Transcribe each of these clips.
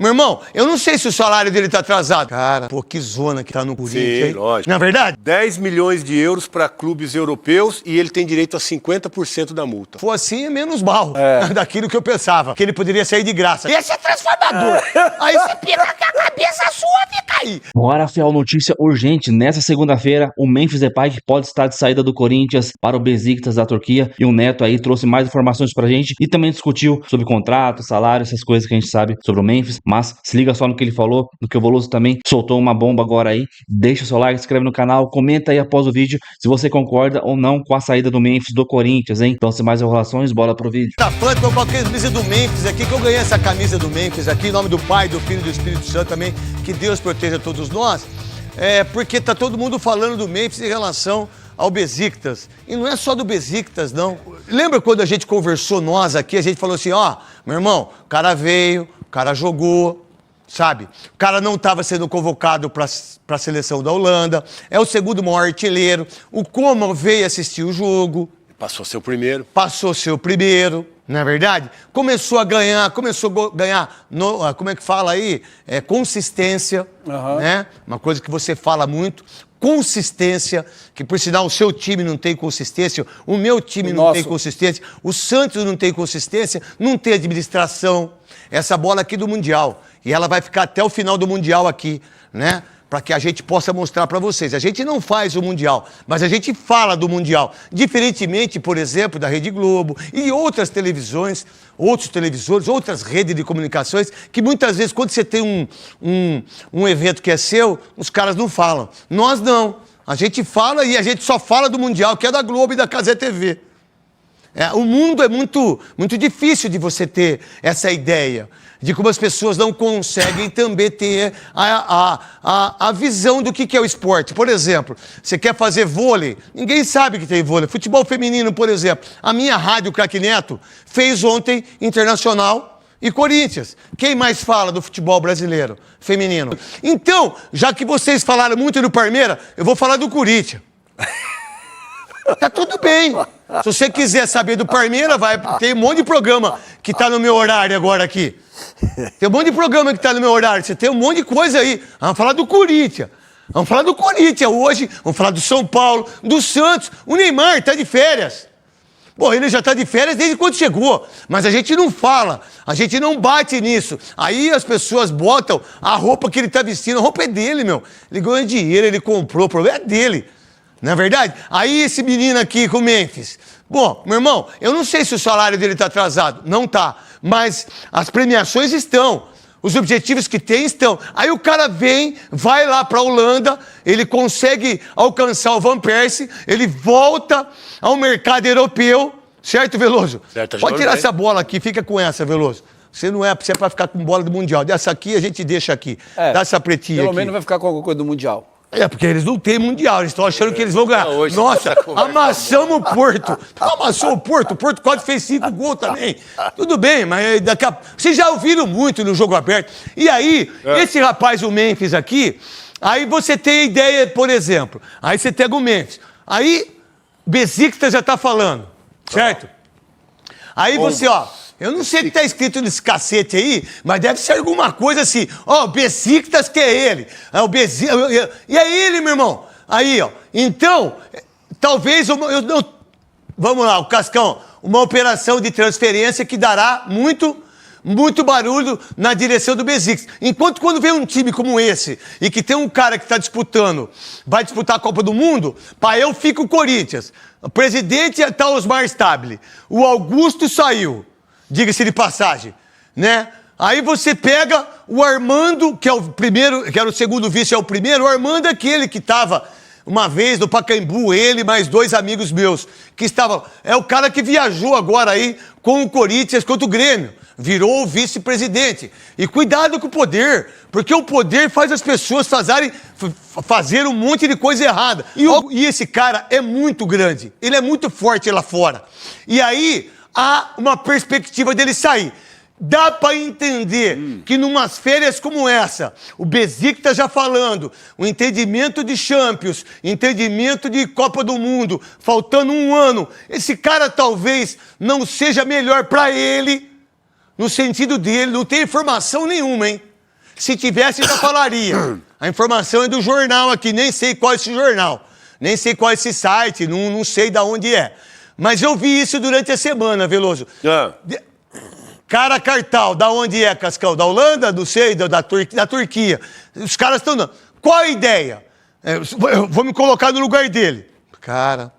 meu irmão, eu não sei se o salário dele tá atrasado. Cara, pô, que zona que tá no Corinthians, Sim, lógico. Não é verdade? 10 milhões de euros para clubes europeus e ele tem direito a 50% da multa. Se for assim, é menos mal daquilo que eu pensava. Que ele poderia sair de graça. Esse é transformador. Aí você fica com a cabeça sua, fica aí. Bora, Fiel, notícia urgente. Nessa segunda-feira, o Memphis Depay pode estar de saída do Corinthians para o Beşiktaş da Turquia. E o Neto aí trouxe mais informações pra gente e também discutiu sobre contrato, salário, essas coisas que a gente sabe sobre o Memphis. Mas se liga só no que ele falou, no que o Veloso também soltou uma bomba agora aí. Deixa o seu like, se inscreve no canal, comenta aí após o vídeo se você concorda ou não com a saída do Memphis do Corinthians, hein? Então, sem mais enrolações, bora pro vídeo. Tá fã, tô com a camisa do Memphis aqui, que eu ganhei essa camisa do Memphis aqui, em nome do Pai, do Filho e do Espírito Santo também. Que Deus proteja todos nós. Porque tá todo mundo falando do Memphis em relação ao Beşiktaş. E não é só do Beşiktaş, não. Lembra quando a gente conversou nós aqui, a gente falou assim, ó, meu irmão, o cara veio, o cara jogou, sabe? O cara não estava sendo convocado para a seleção da Holanda, é o segundo maior artilheiro. O Coman veio assistir o jogo. Passou a ser o primeiro. Passou a ser o primeiro, não é verdade? Começou a ganhar, como é que fala aí? Consistência, né? Uma coisa que você fala muito. Consistência, que por sinal o seu time não tem consistência, o meu time não tem consistência, o Santos não tem consistência, não tem administração. Essa bola aqui do Mundial. E ela vai ficar até o final do Mundial aqui, né? Para que a gente possa mostrar para vocês. A gente não faz o Mundial, mas a gente fala do Mundial. Diferentemente, por exemplo, da Rede Globo e outras televisões, outros televisores, outras redes de comunicações, que muitas vezes, quando você tem um evento que é seu, os caras não falam. Nós não. A gente fala e a gente só fala do Mundial, que é da Globo e da Cazé TV. O mundo é muito difícil de você ter essa ideia de como as pessoas não conseguem também ter a visão do que é o esporte. Por exemplo, você quer fazer vôlei, ninguém sabe que tem vôlei. Futebol feminino, por exemplo. A minha rádio, Craque Neto, fez ontem Internacional e Corinthians. Quem mais fala do futebol brasileiro feminino? Então, já que vocês falaram muito do Palmeiras, eu vou falar do Corinthians. Tá tudo bem. Se você quiser saber do Palmeiras, tem um monte de programa que tá no meu horário agora aqui. Tem um monte de programa que tá no meu horário. Você tem um monte de coisa aí. Vamos falar do Corinthians. Vamos falar do Corinthians hoje. Vamos falar do São Paulo, do Santos. O Neymar tá de férias. Pô, ele já tá de férias desde quando chegou. Mas a gente não fala. A gente não bate nisso. Aí as pessoas botam a roupa que ele tá vestindo. A roupa é dele, meu. Ele ganhou dinheiro, ele comprou. O problema é dele. Não é verdade? Aí esse menino aqui com o Memphis. Bom, meu irmão, eu não sei se o salário dele tá atrasado. Não tá. Mas as premiações estão. Os objetivos que tem estão. Aí o cara vai lá pra Holanda, ele consegue alcançar o Van Persie, ele volta ao mercado europeu. Certo, Veloso? Certo, pode tirar essa bola aqui, fica com essa, Veloso. Você não é pra ficar com bola do Mundial. Dessa aqui a gente deixa aqui. Dá essa pretinha aqui. Pelo menos vai ficar com alguma coisa do Mundial. Porque eles não têm Mundial, eles estão achando que eles vão ganhar. Nossa, amassamos o Porto. Amassou o Porto quase fez 5 gols também. Tudo bem, mas daqui a... Vocês já ouviram muito no jogo aberto. E aí, esse rapaz, o Memphis aqui, aí você tem a ideia, por exemplo, aí você pega o Memphis. Aí, Beşiktaş já tá falando, certo? Aí você, ó... Eu não sei o que tá escrito nesse cacete aí, mas deve ser alguma coisa assim. Ó, o Beşiktaş que é ele. E é ele, meu irmão. Aí, ó. Então, talvez... Vamos lá, o Cascão. Uma operação de transferência que dará muito barulho na direção do Beşiktaş. Enquanto quando vem um time como esse e que tem um cara que está disputando, vai disputar a Copa do Mundo, pá, eu fico o Corinthians. O presidente tá Osmar Stabile. O Augusto saiu. Diga-se de passagem, né? Aí você pega o Armando, que é o primeiro, que era o segundo vice, é o primeiro. O Armando é aquele que estava uma vez no Pacaembu, ele mais 2 amigos meus, que estavam... É o cara que viajou agora aí com o Corinthians contra o Grêmio. Virou o vice-presidente. E cuidado com o poder, porque o poder faz as pessoas fazer um monte de coisa errada. E esse cara é muito grande, ele é muito forte lá fora. E aí... há uma perspectiva dele sair. Dá para entender que numas férias como essa, o Beşiktaş já falando, o entendimento de Champions, entendimento de Copa do Mundo, faltando 1 ano, esse cara talvez não seja melhor para ele, no sentido dele, não tem informação nenhuma, hein? Se tivesse, já falaria. A informação é do jornal aqui, nem sei qual é esse jornal. Nem sei qual é esse site, não sei de onde é. Mas eu vi isso durante a semana, Veloso. Cara Cartal, da onde é, Cascão? Da Holanda? Não sei, da Turquia. Os caras estão dando. Qual a ideia? Eu vou me colocar no lugar dele. Cara,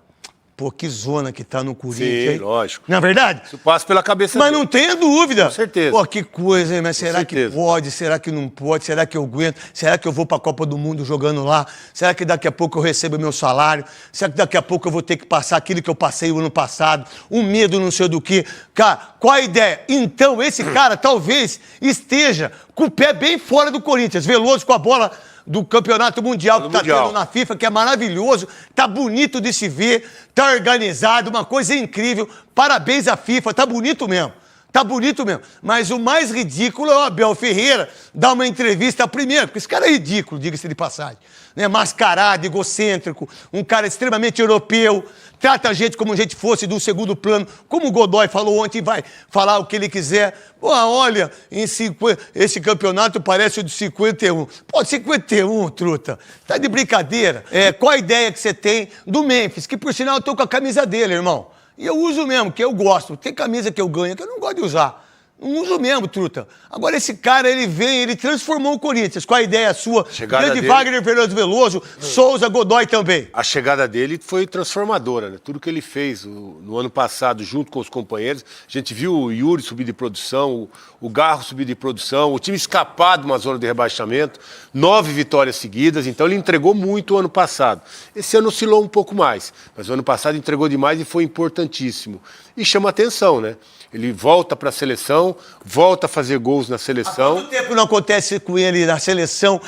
pô, que zona que tá no Corinthians. Sim, hein? lógico. Não é verdade? Isso passa pela cabeça Mas dele. não tenha dúvida. Com certeza. Pô, que coisa, hein? Mas será que certeza. pode? Será que não pode? Será que eu aguento? Será que eu vou pra Copa do Mundo jogando lá? Será que daqui a pouco eu recebo meu salário? Será que daqui a pouco eu vou ter que passar aquilo que eu passei o ano passado? Um medo não sei do que. Cara, qual a ideia? Então, esse cara talvez esteja com o pé bem fora do Corinthians. Veloso com a bola do Campeonato Mundial que tá tendo na FIFA, que é maravilhoso, tá bonito de se ver, tá organizado, uma coisa incrível. Parabéns à FIFA, tá bonito mesmo. Tá bonito mesmo. Mas o mais ridículo é o Abel Ferreira dar uma entrevista primeiro, porque esse cara é ridículo, diga-se de passagem. Né? Mascarado, egocêntrico, um cara extremamente europeu, trata a gente como a gente fosse do segundo plano, como o Godoy falou ontem, vai falar o que ele quiser. Pô, olha, esse campeonato parece o de 51. Pô, 51, truta. Tá de brincadeira. Qual a ideia que você tem do Memphis? Que, por sinal, eu tô com a camisa dele, irmão. E eu uso mesmo, que eu gosto. Tem camisa que eu ganho, que eu não gosto de usar. Não uso mesmo, truta. Agora esse cara, ele transformou o Corinthians. Qual a ideia sua? Grande Wagner, Fernando Veloso, Souza, Godoy também. A chegada dele foi transformadora, né? Tudo que ele fez no ano passado, junto com os companheiros, a gente viu o Yuri subir de produção, o Garro subir de produção, o time escapar de uma zona de rebaixamento, 9 vitórias seguidas, então ele entregou muito o ano passado. Esse ano oscilou um pouco mais, mas o ano passado entregou demais e foi importantíssimo. E chama atenção, né? Ele volta para a seleção, volta a fazer gols na seleção. Há quanto tempo não acontece com ele na seleção?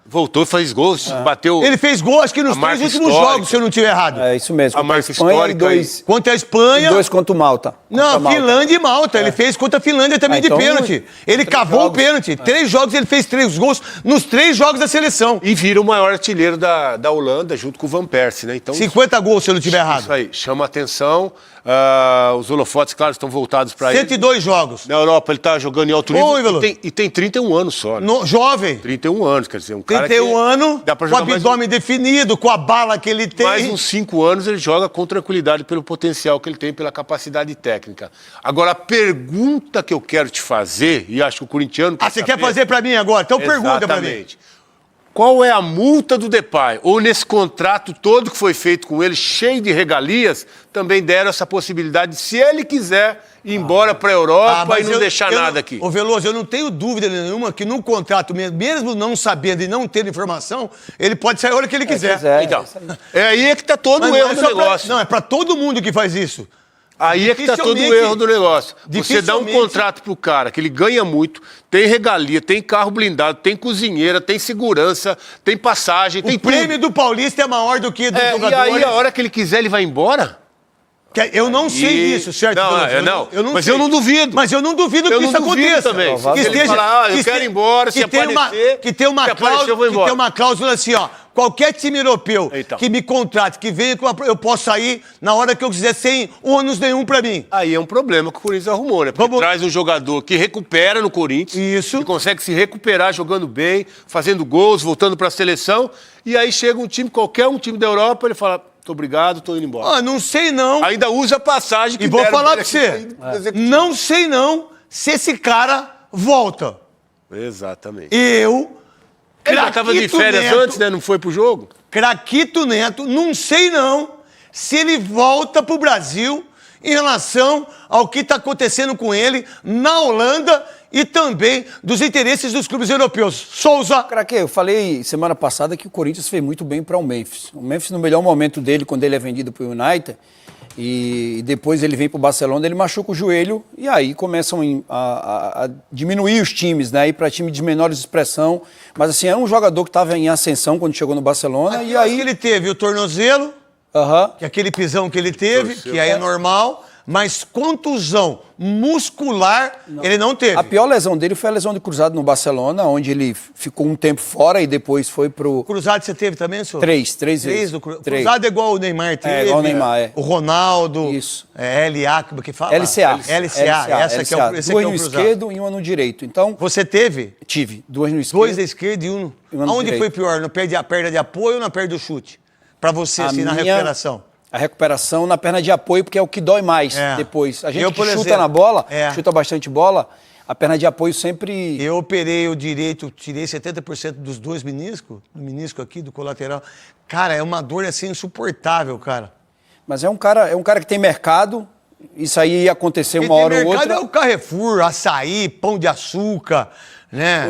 Voltou e fez gols, bateu... Ele fez gol, acho que nos 3 últimos jogos, se eu não estiver errado. É isso mesmo. A marca Espanha histórica e 2. Contra a Espanha... E 2 contra o Malta. Não, Finlândia e Malta. Ele fez contra a Finlândia também de então, pênalti. Ele cavou o pênalti. 3 jogos, ele fez 3 gols nos 3 jogos da seleção. E vira o maior artilheiro da Holanda, junto com o Van Persie, né? Então, 50 gols, se eu não estiver errado. Isso aí, chama atenção. Os holofotes, claro, estão voltados para ele. 102 jogos. Na Europa, ele tá jogando em alto nível. Oi, e tem 31 anos só. Né? Jovem. 31 anos, quer dizer, um cara 31 anos, dá pra com o jogar abdômen definido, com a bala que ele tem. Mais uns 5 anos ele joga com tranquilidade pelo potencial que ele tem, pela capacidade técnica. Agora, a pergunta que eu quero te fazer, e acho que o corintiano... Você quer fazer pra mim agora? Então pergunta pra mim. Qual é a multa do Depay? Ou nesse contrato todo que foi feito com ele, cheio de regalias, também deram essa possibilidade, se ele quiser, ir embora para a Europa e não deixar nada aqui. Ô Veloso, eu não tenho dúvida nenhuma que no contrato, mesmo não sabendo e não tendo informação, ele pode sair a hora que ele quiser. Então, aí que está todo o erro do negócio. Não, é para todo mundo que faz isso. Aí é que está todo o erro do negócio. Você dá um contrato pro cara que ele ganha muito, tem regalia, tem carro blindado, tem cozinheira, tem segurança, tem passagem, tem tudo. O prêmio do Paulista é maior do que do jogador. E aí, a hora que ele quiser, ele vai embora? Eu não sei disso, certo? Mas eu não duvido. Mas eu não duvido que isso aconteça. Também. Se ele falar, eu quero ir embora, se aparecer... Que tem uma cláusula assim, ó. Qualquer time europeu que me contrate, que venha, eu posso sair na hora que eu quiser, sem ônus nenhum pra mim. Aí é um problema que o Corinthians arrumou, né? Porque traz um jogador que recupera no Corinthians, que consegue se recuperar jogando bem, fazendo gols, voltando pra seleção, e aí chega um time, qualquer um time da Europa, ele fala, muito obrigado, tô indo embora. Não sei não. Ainda usa a passagem que E vou falar pra você, não sei não se esse cara volta. Exatamente. Ele já estava de férias antes, né? Não foi pro jogo? Craquito Neto, não sei não se ele volta pro Brasil em relação ao que está acontecendo com ele na Holanda e também dos interesses dos clubes europeus. Souza. Craque, eu falei semana passada que o Corinthians fez muito bem para o Memphis. O Memphis, no melhor momento dele, quando ele é vendido para o United, e depois ele vem para o Barcelona, ele machuca o joelho e aí começam a diminuir os times, né? Ir para time de menor expressão. Mas assim, é um jogador que estava em ascensão quando chegou no Barcelona. E aí ele teve o tornozelo, que é aquele pisão que ele teve, que aí é normal. mas contusão muscular ele não teve. A pior lesão dele foi a lesão de cruzado no Barcelona, onde ele ficou um tempo fora e depois foi pro... Cruzado você teve também, senhor? Três vezes. Cruzado é igual o Neymar teve. É, igual o Neymar, é. O Ronaldo. Isso. LA, como que fala? LCA. Essa aqui é o Duas cruzado. no esquerdo e uma no direito. Então, Você teve? tive duas no esquerdo. 2 da esquerda e um. E uma no Aonde direito. foi pior? Na perda de apoio ou na perda do chute? Pra você, assim, na recuperação. A recuperação na perna de apoio, porque é o que dói mais depois. A gente que chuta na bola, chuta bastante bola, a perna de apoio sempre... Eu operei o direito, tirei 70% dos 2 meniscos, do menisco aqui, do colateral. Cara, é uma dor assim insuportável, cara. Mas é um cara que tem mercado. Isso aí ia acontecer uma hora ou outra. É o Carrefour, açaí, pão de açúcar, né?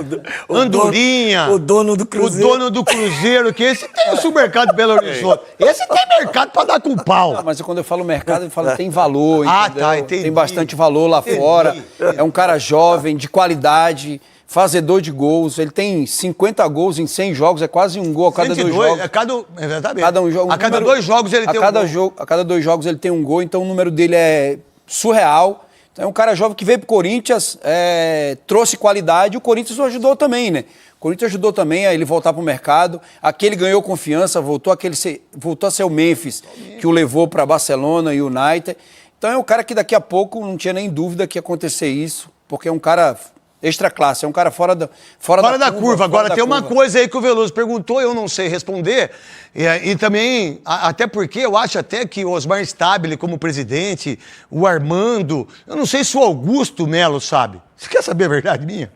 Andorinha. O dono do Cruzeiro. O dono do Cruzeiro, que esse tem o supermercado Belo Horizonte. Esse tem mercado pra dar com pau. Mas quando eu falo mercado, eu falo tem valor, entendeu? Tá, entendi. Tem bastante valor lá fora. É um cara jovem, de qualidade, fazedor de gols. Ele tem 50 gols em 100 jogos, é quase um gol a cada 2 jogos. Exatamente. A cada 2 jogos ele tem um gol. A cada 2 jogos ele tem um gol, então o número dele é surreal. Então é um cara jovem que veio pro Corinthians, trouxe qualidade, e o Corinthians o ajudou também, né? O Corinthians ajudou também a ele voltar pro mercado. Aqui ele ganhou confiança, voltou a ser o Memphis, que o levou para Barcelona e United. Então é um cara que daqui a pouco não tinha nem dúvida que ia acontecer isso, porque é um cara extra classe, é um cara fora da curva. Agora tem uma coisa aí que o Veloso perguntou, eu não sei responder, e também, até porque eu acho até que o Osmar Stabile como presidente, o Armando, eu não sei se o Augusto Melo sabe. Você quer saber a verdade minha?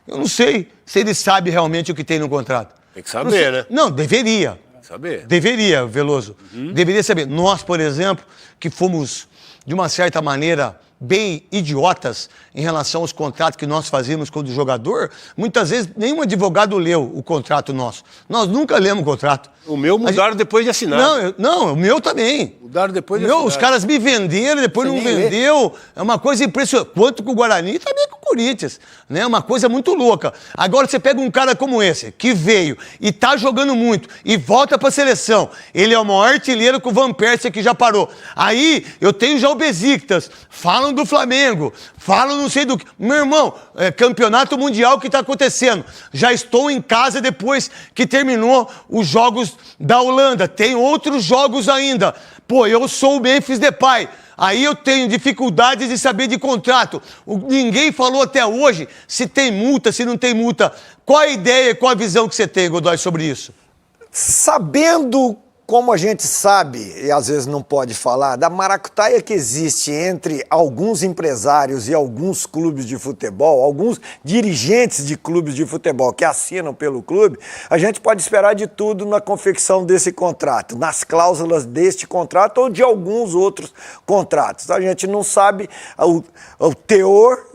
Eu não sei se ele sabe realmente o que tem no contrato. Tem que saber, né? Não, deveria. Tem que saber. Deveria, Veloso. Deveria saber. Nós, por exemplo, que fomos, de uma certa maneira, bem idiotas em relação aos contratos que nós fazíamos com o jogador, muitas vezes nenhum advogado leu o contrato nosso. Nós nunca lemos o contrato. O meu mudaram depois de assinar. Não, o meu também. Mudaram depois de assinar. Os caras me venderam, depois não vendeu. É uma coisa impressionante. Quanto com o Guarani, também com o Corinthians. Né? Uma coisa muito louca. Agora você pega um cara como esse, que veio e tá jogando muito, e volta pra seleção. Ele é o maior artilheiro que o Van Persie que já parou. Aí eu tenho já o Besiktas. Falam do Flamengo. Falam não sei do que. Meu irmão, campeonato mundial que tá acontecendo. Já estou em casa depois que terminou os jogos da Holanda. Tem outros jogos ainda. Pô, eu sou o Memphis Depay. Aí eu tenho dificuldades de saber de contrato. Ninguém falou até hoje se tem multa, se não tem multa. Qual a ideia, qual a visão que você tem, Godoy, sobre isso? Sabendo como a gente sabe, e às vezes não pode falar, da maracutaia que existe entre alguns empresários e alguns clubes de futebol, alguns dirigentes de clubes de futebol que assinam pelo clube, a gente pode esperar de tudo na confecção desse contrato, nas cláusulas deste contrato ou de alguns outros contratos. A gente não sabe o teor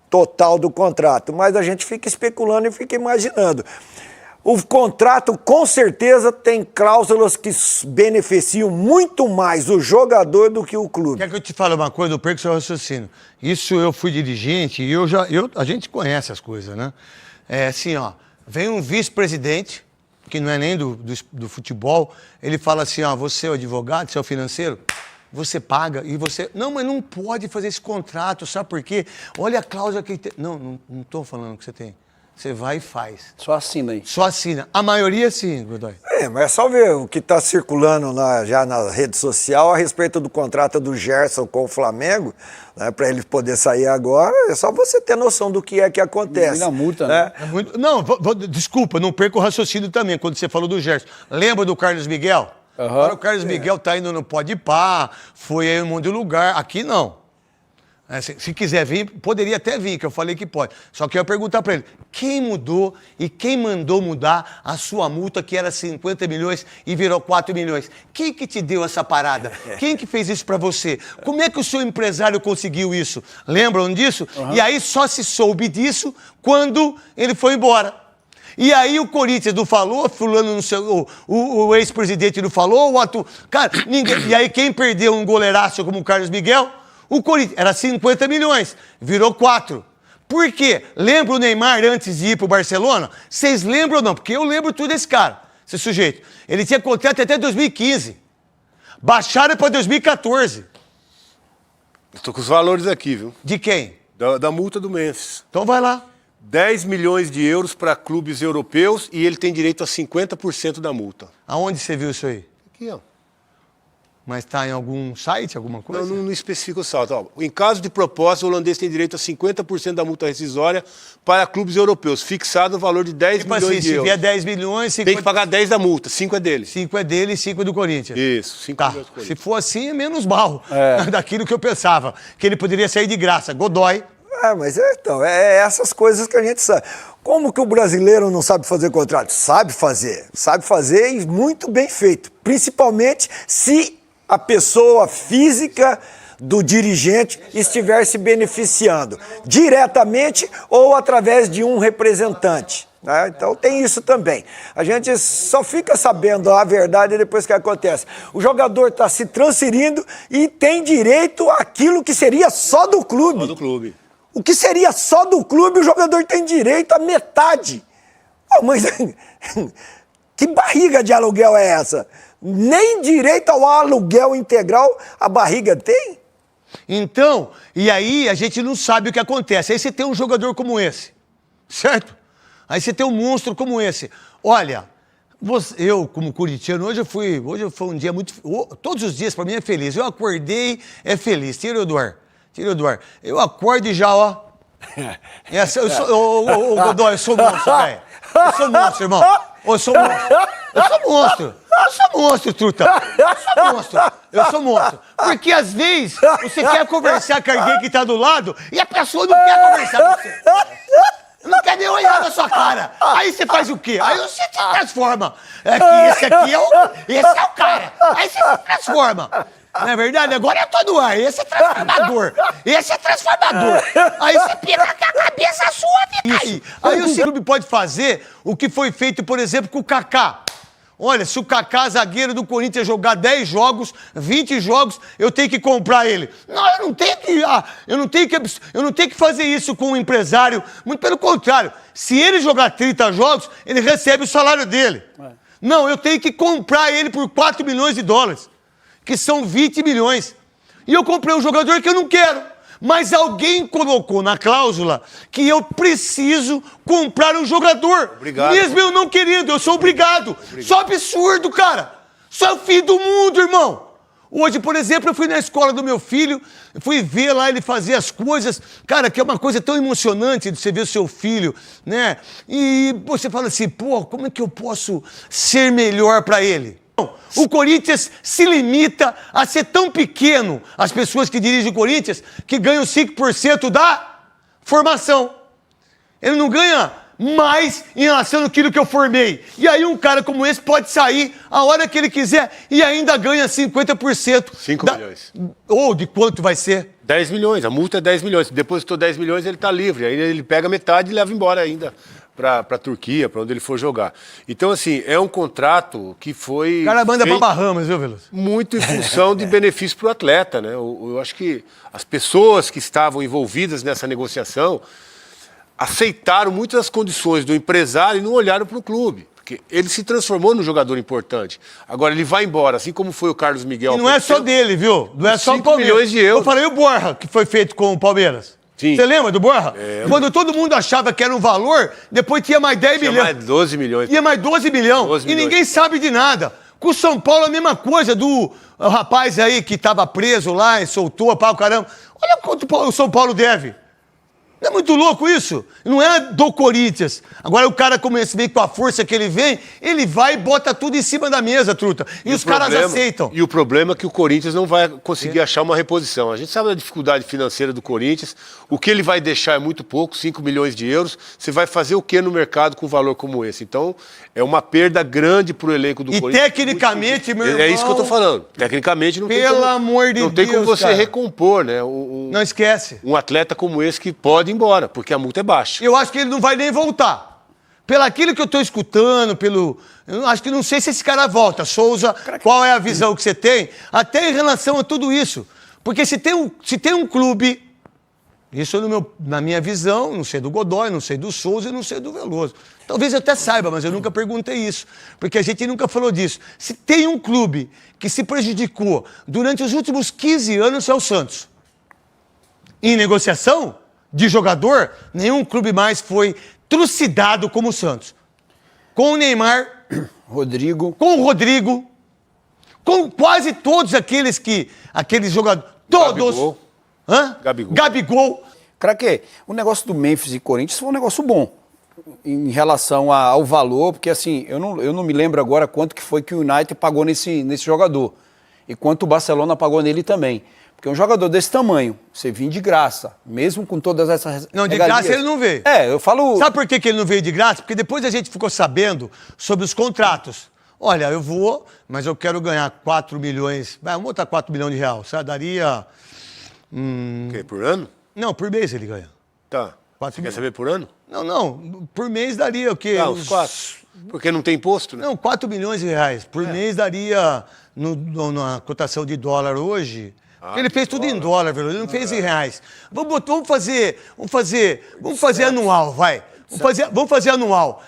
total do contrato, mas a gente fica especulando e fica imaginando. O contrato, com certeza, tem cláusulas que beneficiam muito mais o jogador do que o clube. Quer que eu te fale uma coisa? Eu perco seu raciocínio. Isso eu fui dirigente e a gente conhece as coisas, né? É assim, ó, vem um vice-presidente, que não é nem do futebol, ele fala assim, ó, você é o advogado, você é o financeiro, você paga e você... Não, mas não pode fazer esse contrato, sabe por quê? Olha a cláusula que tem... Não estou falando que você tem. Você vai e faz. Só assina aí. Só assina. A maioria sim, Godoy. Mas é só ver o que está circulando já na rede social a respeito do contrato do Gerson com o Flamengo, né, para ele poder sair agora. É só você ter noção do que é que acontece. Na multa, né? É muito... Não, desculpa, não perca o raciocínio também quando você falou do Gerson. Lembra do Carlos Miguel? Agora o Carlos Miguel tá indo no Podpah, foi aí um monte de lugar. Aqui não. Se quiser vir, poderia até vir, que eu falei que pode. Só que eu ia perguntar para ele, quem mudou e quem mandou mudar a sua multa, que era 50 milhões e virou 4 milhões? Quem que te deu essa parada? Quem que fez isso para você? Como é que o seu empresário conseguiu isso? Lembram disso? E aí só se soube disso quando ele foi embora. E aí o Corinthians não falou, fulano não sei, o ex-presidente não falou, o ato... Cara, ninguém... E aí quem perdeu um goleiraço como o Carlos Miguel... O Corinthians era 50 milhões, virou 4. Por quê? Lembra o Neymar antes de ir pro Barcelona? Vocês lembram ou não? Porque eu lembro tudo desse cara, esse sujeito. Ele tinha contrato até 2015. Baixaram para 2014. Estou com os valores aqui, viu? De quem? Da multa do Memphis. Então vai lá. 10 milhões de euros para clubes europeus e ele tem direito a 50% da multa. Aonde você viu isso aí? Aqui, ó. Mas está em algum site, alguma coisa? Não especifica o saldo. Ó, em caso de proposta, o holandês tem direito a 50% da multa rescisória para clubes europeus, fixado no valor de 10 Tipo milhões assim, de se euros. vier 10 milhões, 50... Tem que pagar 10 da multa, 5 é dele. 5 é dele e 5 é do Corinthians. Isso, 5 Tá, milhões do se Corinthians. for assim, é menos mal daquilo que eu pensava. Que ele poderia sair de graça. Godoy. Mas então, é essas coisas que a gente sabe. Como que o brasileiro não sabe fazer contrato? Sabe fazer e muito bem feito. Principalmente se a pessoa física do dirigente estiver se beneficiando diretamente ou através de um representante. Né? Então tem isso também. A gente só fica sabendo a verdade depois que acontece. O jogador está se transferindo e tem direito àquilo que seria só do clube. Só do clube. O que seria só do clube, o jogador tem direito à metade. Oh, mas que barriga de aluguel é essa? Nem direito ao aluguel integral a barriga tem? Então, e aí a gente não sabe o que acontece. Aí você tem um jogador como esse, certo? Aí você tem um monstro como esse. Olha, eu como corintiano, hoje foi um dia muito... Todos os dias para mim é feliz. Eu acordei, é feliz. Tira o Eduardo. Eu acordo e já, ó. Godoy, eu sou monstro, velho. Eu sou monstro, irmão. Eu sou monstro, truta. Eu sou monstro. Porque às vezes você quer conversar com alguém que tá do lado e a pessoa não quer conversar com você. Não quer nem olhar na sua cara. Aí você faz o quê? Aí você se transforma. Esse é o cara. Aí você se transforma. Não é verdade? Agora eu tô no ar. Esse é transformador. Aí você pega com a cabeça sua e fica aí. Aí o clube pode fazer o que foi feito, por exemplo, com o Kaká. Olha, se o Kaká, zagueiro do Corinthians, jogar 10 jogos, 20 jogos, eu tenho que comprar ele. Não, eu não tenho que fazer isso com um empresário. Muito pelo contrário. Se ele jogar 30 jogos, ele recebe o salário dele. Não, eu tenho que comprar ele por 4 milhões de dólares. Que são 20 milhões. E eu comprei um jogador que eu não quero. Mas alguém colocou na cláusula que eu preciso comprar um jogador. Obrigado. Mesmo eu não querendo, eu sou obrigado. Só absurdo, cara. Só o fim do mundo, irmão. Hoje, por exemplo, eu fui na escola do meu filho, fui ver lá ele fazer as coisas. Cara, que é uma coisa tão emocionante de você ver o seu filho, né? E você fala assim, pô, como é que eu posso ser melhor para ele? O Corinthians se limita a ser tão pequeno, as pessoas que dirigem o Corinthians, que ganham 5% da formação. Ele não ganha mais em relação àquilo que eu formei. E aí um cara como esse pode sair a hora que ele quiser e ainda ganha 50%. 5 milhões. Ou de quanto vai ser? 10 milhões, a multa é 10 milhões. Se depositou 10 milhões, ele está livre. Aí ele pega metade e leva embora ainda para a Turquia, para onde ele for jogar. Então, assim, é um contrato que foi... O cara manda para Bahamas, viu, Veloso? Muito em função de benefício para o atleta, né? Eu acho que as pessoas que estavam envolvidas nessa negociação aceitaram muitas das condições do empresário e não olharam para o clube. Porque ele se transformou num jogador importante. Agora, ele vai embora, assim como foi o Carlos Miguel. E não é só dele, viu? Não é só o Palmeiras. 5 milhões de euros. Eu falei o Borja, que foi feito com o Palmeiras. Sim. Você lembra do Borja? É. Quando todo mundo achava que era um valor, depois tinha mais 10 Tinha milhões. mais 12 milhões. Ia mais 12 milhões. 12 e milhões. ninguém sabe de nada. Com o São Paulo a mesma coisa, do rapaz aí que estava preso lá e soltou, pau, caramba. Olha quanto o São Paulo deve. Não é muito louco isso? Não é do Corinthians. Agora o cara, como esse vem com a força que ele vem, ele vai e bota tudo em cima da mesa, truta. E os caras aceitam. E o problema é que o Corinthians não vai conseguir achar uma reposição. A gente sabe da dificuldade financeira do Corinthians. O que ele vai deixar é muito pouco, 5 milhões de euros. Você vai fazer o que no mercado com um valor como esse? Então, é uma perda grande para o elenco do Corinthians. E tecnicamente, meu irmão... É isso que eu tô falando. Tecnicamente não tem como... Pelo amor de Deus, não tem como você cara. recompor, né? Não esquece. Um atleta como esse que pode ir embora, porque a multa é baixa. Eu acho que ele não vai nem voltar. Pelo aquilo que eu estou escutando, eu acho que não sei se esse cara volta. Souza, qual é a visão que você tem? Até em relação a tudo isso. Porque se tem um clube, isso na minha visão, não sei do Godoy, não sei do Souza e não sei do Veloso. Talvez eu até saiba, mas eu nunca perguntei isso. Porque a gente nunca falou disso. Se tem um clube que se prejudicou durante os últimos 15 anos, é o Santos. em negociação de jogador, nenhum clube mais foi trucidado como o Santos. Com o Neymar, Rodrigo. com o Rodrigo, com quase todos aqueles jogadores, todos. Gabigol. Hã? Gabigol. Craque, o negócio do Memphis e Corinthians foi um negócio bom em relação ao valor, porque assim, eu não me lembro agora quanto que foi que o United pagou nesse jogador e quanto o Barcelona pagou nele também. Porque um jogador desse tamanho, você vir de graça, mesmo com todas essas Não, de regalias. graça ele não veio. Eu falo... Sabe por que ele não veio de graça? Porque depois a gente ficou sabendo sobre os contratos. Olha, eu vou, mas eu quero ganhar 4 milhões. Vamos botar 4 milhões de reais. Sabe? Daria... O quê? Por ano? Não, por mês ele ganha. Tá. 4 Você quer milhões. saber por ano? Não. Por mês daria o quê? Não, uns 4. Porque não tem imposto, né? Não, 4 milhões de reais. Por mês daria, na cotação de dólar hoje... Ele fez tudo em dólar, velho. Ele não fez em reais. Vamos fazer anual, vai. Vamos fazer anual.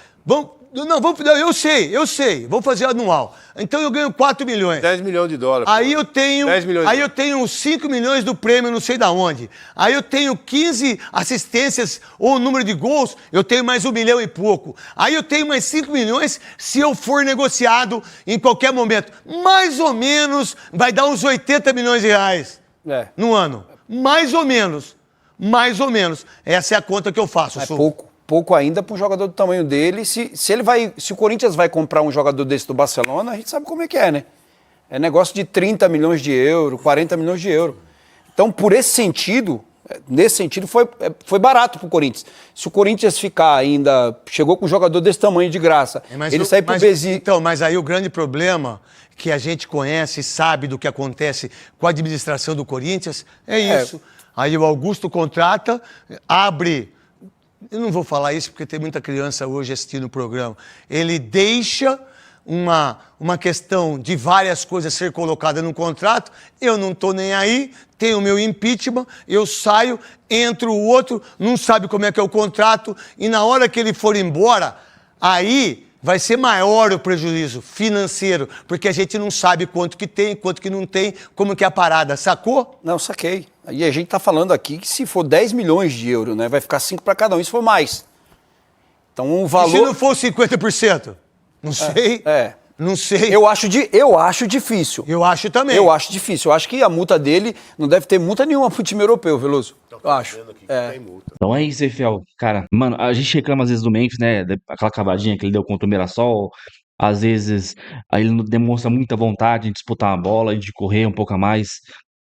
Eu sei. Vamos fazer anual. Então eu ganho 4 milhões. 10 milhões de dólares. Aí eu tenho, 10 milhões aí eu tenho 5 milhões do prêmio, não sei da onde. Aí eu tenho 15 assistências ou número de gols, eu tenho mais 1 milhão e pouco. Aí eu tenho mais 5 milhões se eu for negociado em qualquer momento. Mais ou menos vai dar uns 80 milhões de reais no ano. Mais ou menos. Essa é a conta que eu faço. É pouco ainda para um jogador do tamanho dele. Se o Corinthians vai comprar um jogador desse do Barcelona, a gente sabe como é que é, né? É negócio de 30 milhões de euros, 40 milhões de euros. Então, nesse sentido, foi barato para o Corinthians. Se o Corinthians chegou com um jogador desse tamanho de graça, ele sai para o Besiktas. Então, mas aí o grande problema que a gente conhece e sabe do que acontece com a administração do Corinthians é isso. Aí o Augusto contrata, abre... Eu não vou falar isso porque tem muita criança hoje assistindo o programa. Ele deixa uma questão de várias coisas ser colocada no contrato, eu não estou nem aí, tenho o meu impeachment, eu saio, entra o outro, não sabe como é que é o contrato, e na hora que ele for embora, aí vai ser maior o prejuízo financeiro, porque a gente não sabe quanto que tem, quanto que não tem, como que é a parada, sacou? Não, saquei. E a gente tá falando aqui que se for 10 milhões de euros, né, vai ficar 5 para cada um, isso for mais. Então o valor... E se não for 50%? Não sei. Não sei. Eu acho difícil. Eu acho também. Eu acho difícil. Eu acho que a multa dele não deve ter multa nenhuma pro time europeu, Veloso. Eu acho. Então é isso aí, Fiel. Cara, mano, a gente reclama às vezes do Memphis, né? Aquela cavadinha que ele deu contra o Mirassol. Às vezes aí ele não demonstra muita vontade de disputar uma bola e de correr um pouco a mais.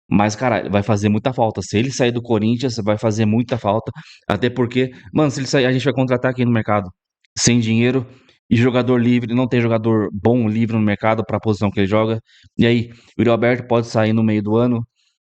Mas, cara, vai fazer muita falta. Se ele sair do Corinthians, vai fazer muita falta. Até porque, mano, se ele sair, a gente vai contratar aqui no mercado sem dinheiro e jogador livre. Não tem jogador bom livre no mercado para a posição que ele joga. E aí, o Yuri Alberto pode sair no meio do ano.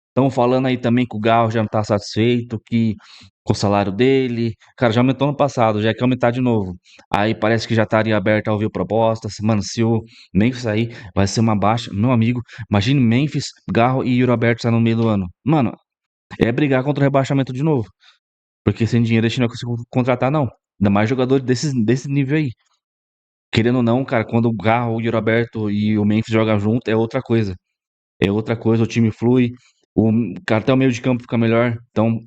Estão falando aí também que o Garro já não tá satisfeito, que com o salário dele. Cara, já aumentou no passado, já quer aumentar de novo. Aí parece que já estaria aberto a ouvir propostas. Mano, se o Memphis sair, vai ser uma baixa. Meu amigo, imagine Memphis, Garro e Yuri Alberto sair no meio do ano. Mano, é brigar contra o rebaixamento de novo. Porque sem dinheiro a gente não consegue contratar, não. Ainda mais jogadores desse nível aí. Querendo ou não, cara, quando o Garro, o Yuri Alberto e o Memphis jogam junto, é outra coisa. É outra coisa, o time flui. O cara até o meio de campo fica melhor. Então,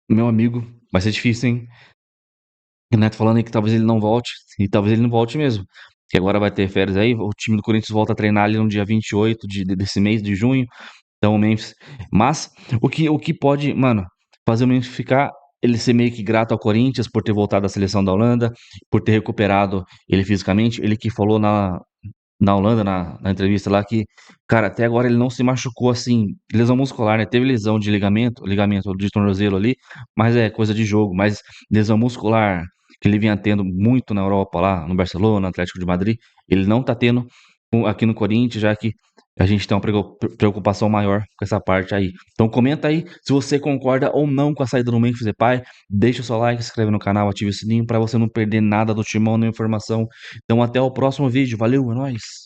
meu amigo, vai ser difícil, hein? O Neto falando aí que talvez ele não volte. E talvez ele não volte mesmo. Que agora vai ter férias aí. O time do Corinthians volta a treinar ali no dia 28 desse mês de junho. Então, o Memphis. Mas, o que pode, mano, fazer o Memphis ficar. Ele ser meio que grato ao Corinthians por ter voltado da seleção da Holanda. Por ter recuperado ele fisicamente. Ele que falou na Holanda, na entrevista lá, que, cara, até agora ele não se machucou assim, lesão muscular, né? Teve lesão de ligamento de tornozelo ali, mas é coisa de jogo, mas lesão muscular que ele vinha tendo muito na Europa lá, no Barcelona, no Atlético de Madrid, ele não tá tendo aqui no Corinthians, já que a gente tem uma preocupação maior com essa parte aí. Então comenta aí se você concorda ou não com a saída do Memphis Depay, deixa o seu like, se inscreve no canal, ativa o sininho para você não perder nada do Timão, nenhuma informação. Então até o próximo vídeo, valeu, é nóis!